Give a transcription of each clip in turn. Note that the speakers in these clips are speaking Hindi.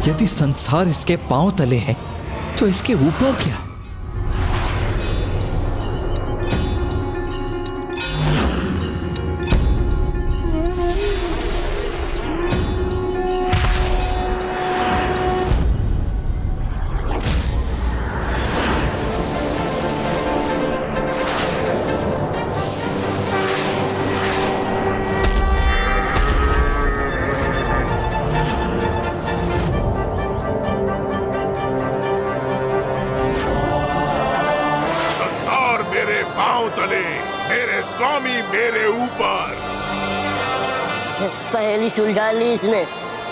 यदि संसार इसके पांव तले है तो इसके ऊपर क्या है? मेरे स्वामी मेरे ऊपर। पहली सुलझा ली इसने,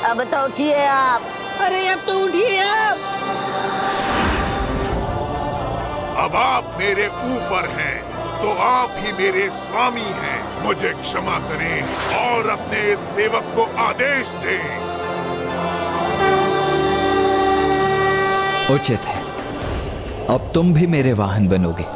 अब तो उठिए आप। अरे अब तो उठिए आप। अब आप मेरे ऊपर हैं तो आप ही मेरे स्वामी हैं। मुझे क्षमा करें और अपने इस सेवक को आदेश दें। उचित है, अब तुम भी मेरे वाहन बनोगे।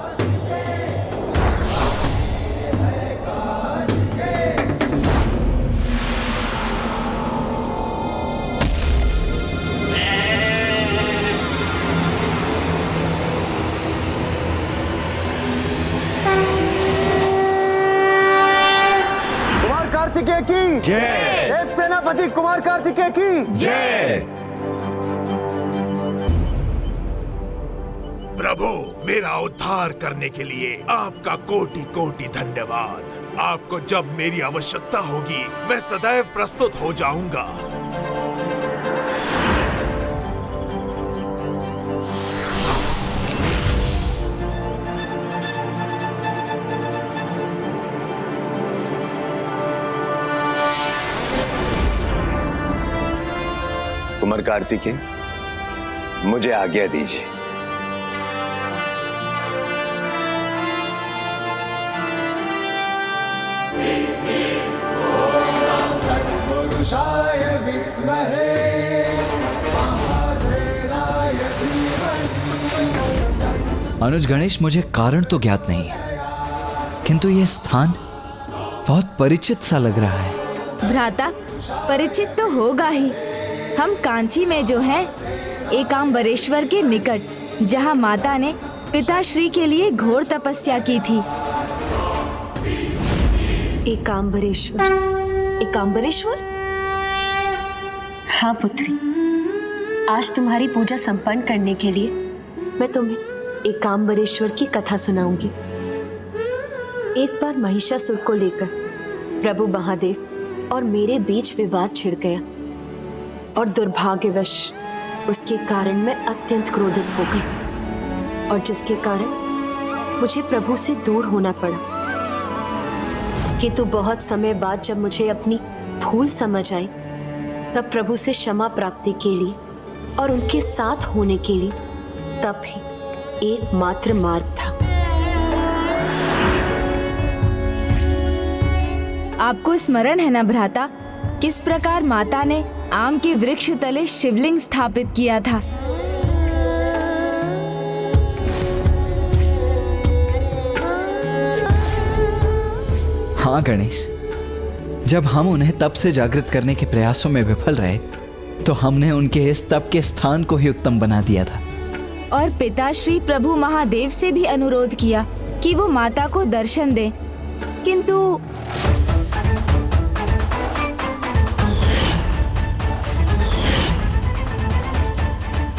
कार्तिकेय की जय। देव सेनापति कुमार कार्तिकेय की जय। प्रभु, मेरा उद्धार करने के लिए आपका कोटि कोटि धन्यवाद। आपको जब मेरी आवश्यकता होगी मैं सदैव प्रस्तुत हो जाऊंगा। कुमार कार्तिकेय, मुझे आज्ञा दीजिए। अनुज गणेश, मुझे कारण तो ज्ञात नहीं है, किंतु यह स्थान बहुत परिचित सा लग रहा है। भ्राता, परिचित तो होगा ही। हम कांची में जो है, एकांबरेश्वर के निकट, जहाँ माता ने पिताश्री के लिए घोर तपस्या की थी। एकांबरेश्वर? एकांबरेश्वर? हाँ पुत्री, आज तुम्हारी पूजा संपन्न करने के लिए मैं तुम्हें एकांबरेश्वर की कथा सुनाऊंगी। एक बार महिषासुर को लेकर प्रभु महादेव और मेरे बीच विवाद छिड़ गया और दुर्भाग्यवश उसके कारण मैं अत्यंत क्रोधित हो गई और जिसके कारण मुझे प्रभु से दूर होना पड़ा। किंतु बहुत समय बाद जब मुझे अपनी भूल समझ आई, तब प्रभु से क्षमा प्राप्ति के लिए और उनके साथ होने के लिए तब ही एकमात्र मार्ग था। आपको स्मरण है ना भ्राता, किस प्रकार माता ने आम के वृक्ष तले शिवलिंग स्थापित किया था? हाँ गणेश, जब हम उन्हें तप से जागृत करने के प्रयासों में विफल रहे तो हमने उनके इस तप के स्थान को ही उत्तम बना दिया था। और पिताश्री प्रभु महादेव से भी अनुरोध किया कि वो माता को दर्शन दें, किंतु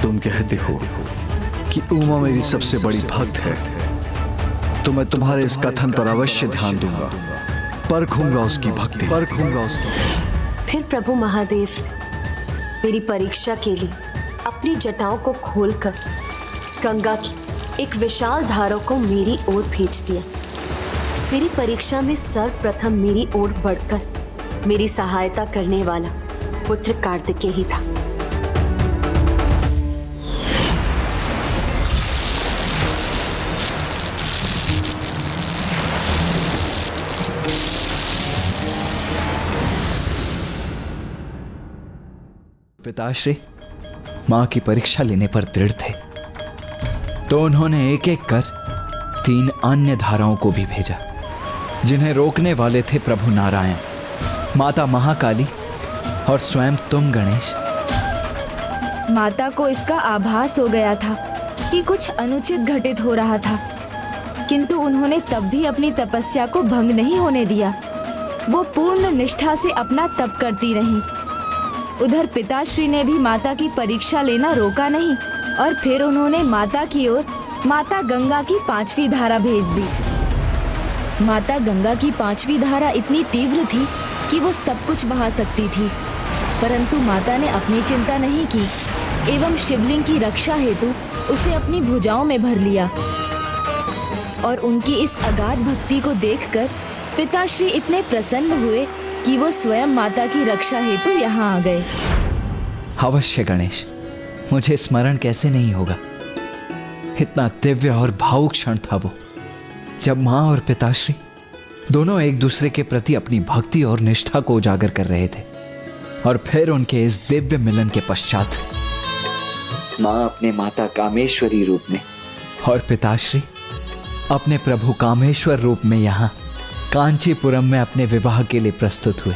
तुम कहते हो कि उमा मेरी सबसे बड़ी भक्त है, तो मैं तुम्हारे इस कथन पर अवश्य ध्यान दूंगा, परखूंगा उसकी भक्ति, परखूंगा उसकी। फिर प्रभु महादेव ने मेरी परीक्षा के लिए अपनी जटाओं को खोलकर गंगा की एक विशाल धारा को मेरी ओर भेज दिया। मेरी परीक्षा में सर्वप्रथम मेरी ओर बढ़कर मेरी सहायता करने वाला पुत्र कार्तिकेय ही था। पिताश्री मां की परीक्षा लेने पर दृढ़ थे, तो उन्होंने एक एक कर 3 अन्य धाराओं को भी भेजा, जिन्हें रोकने वाले थे प्रभु नारायण। माता महाकाली और स्वयं तुम गणेश। माता को इसका आभास हो गया था कि कुछ अनुचित घटित हो रहा था, किंतु उन्होंने तब भी अपनी तपस्या को भंग नहीं होने दिया। वो पूर्ण निष्ठा से अपना तप करती रहीं। उधर पिताश्री ने भी माता की परीक्षा लेना रोका नहीं और फिर उन्होंने माता की ओर माता गंगा की 5वीं धारा भेज दी। माता गंगा की 5वीं धारा इतनी तीव्र थी कि वो सब कुछ बहा सकती थी, परंतु माता ने अपनी चिंता नहीं की एवं शिवलिंग की रक्षा हेतु उसे अपनी भुजाओं में भर लिया। और उनकी इस अगाध भक्ति को देखकर पिताश्री इतने प्रसन्न हुए कि वो स्वयं माता की रक्षा हेतु यहाँ आ गए। अवश्य गणेश, मुझे स्मरण कैसे नहीं होगा। इतना दिव्य और भावुक क्षण था वो, जब माँ और पिताश्री दोनों एक दूसरे के प्रति अपनी भक्ति और निष्ठा को उजागर कर रहे थे। और फिर उनके इस दिव्य मिलन के पश्चात माँ अपने माता कामेश्वरी रूप में और पिताश्री अपने प्रभु कामेश्वर रूप में यहाँ कांचीपुरम में अपने विवाह के लिए प्रस्तुत हुए।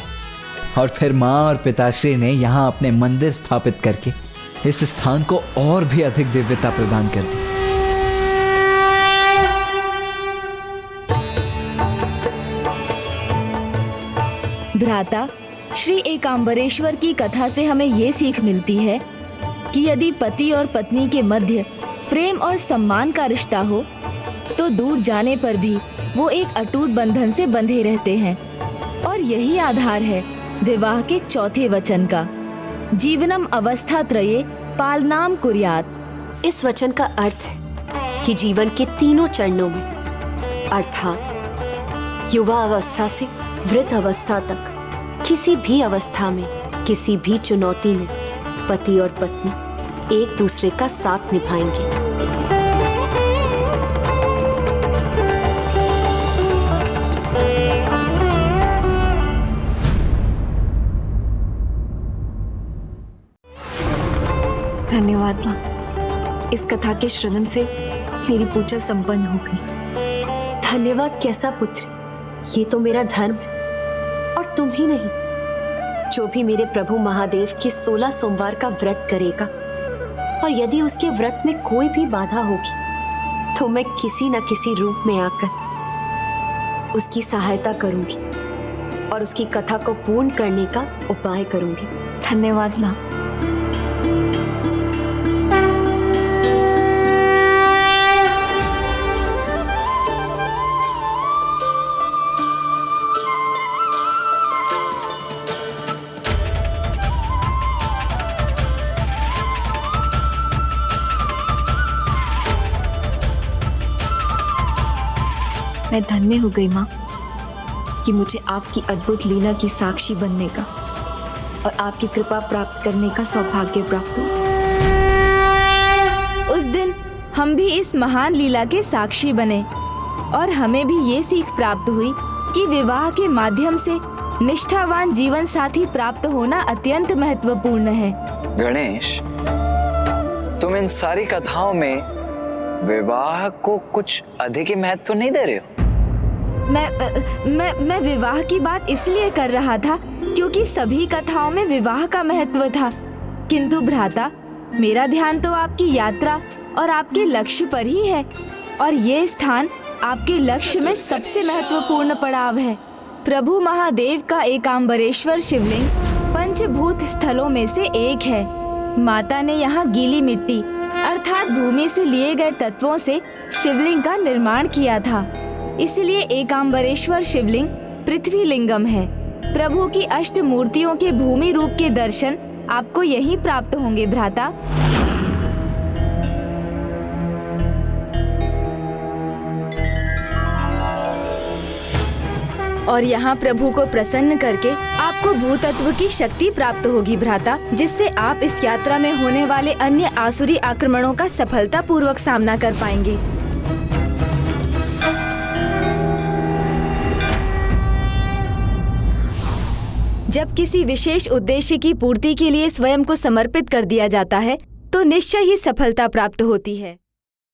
और फिर माँ और पिताश्री ने यहाँ अपने मंदिर स्थापित करके इस स्थान को और भी अधिक दिव्यता प्रदान कर दी। भ्राता, श्री एकांबरेश्वर की कथा से हमें ये सीख मिलती है कि यदि पति और पत्नी के मध्य प्रेम और सम्मान का रिश्ता हो तो दूर जाने पर भी वो एक अटूट बंधन से बंधे रहते हैं। और यही आधार है विवाह के चौथे वचन का, जीवनम अवस्था त्रये पालनाम कुर्यात्। इस वचन का अर्थ है कि जीवन के तीनों चरणों में, अर्थात युवा अवस्था से वृद्ध अवस्था तक, किसी भी अवस्था में, किसी भी चुनौती में पति और पत्नी एक दूसरे का साथ निभाएंगे। धन्यवाद माँ, इस कथा के श्रवण से मेरी पूजा संपन्न हो गई। धन्यवाद कैसा पुत्र, ये तो मेरा धर्म है। और तुम ही नहीं, जो भी मेरे प्रभु महादेव के 16 सोमवार का व्रत करेगा और यदि उसके व्रत में कोई भी बाधा होगी तो मैं किसी न किसी रूप में आकर उसकी सहायता करूंगी और उसकी कथा को पूर्ण करने का उपाय करूंगी। धन्यवाद माँ। मैं धन्य हो गई माँ कि मुझे आपकी अद्भुत लीला की साक्षी बनने का और आपकी कृपा प्राप्त करने का सौभाग्य प्राप्त हुआ। उस दिन हम भी इस महान लीला के साक्षी बने और हमें भी ये सीख प्राप्त हुई कि विवाह के माध्यम से निष्ठावान जीवन साथी प्राप्त होना अत्यंत महत्वपूर्ण है। गणेश, तुम इन सारी कथाओं में विवाह को कुछ अधिक ही महत्व नहीं दे रहे हो। मैं विवाह की बात इसलिए कर रहा था क्योंकि सभी कथाओं में विवाह का महत्व था, किंतु भ्राता, मेरा ध्यान तो आपकी यात्रा और आपके लक्ष्य पर ही है और ये स्थान आपके लक्ष्य में सबसे महत्वपूर्ण पड़ाव है। प्रभु महादेव का एकांबरेश्वर शिवलिंग पंचभूत स्थलों में से एक है। माता ने यहाँ गीली मिट्टी अर्थात भूमि से लिए गए तत्वों से शिवलिंग का निर्माण किया था, इसलिए एकांबरेश्वर शिवलिंग पृथ्वी लिंगम है। प्रभु की अष्ट मूर्तियों के भूमि रूप के दर्शन आपको यहीं प्राप्त होंगे भ्राता। और यहाँ प्रभु को प्रसन्न करके आपको भूतत्व की शक्ति प्राप्त होगी भ्राता, जिससे आप इस यात्रा में होने वाले अन्य आसुरी आक्रमणों का सफलतापूर्वक सामना कर पाएंगे। जब किसी विशेष उद्देश्य की पूर्ति के लिए स्वयं को समर्पित कर दिया जाता है तो निश्चय ही सफलता प्राप्त होती है।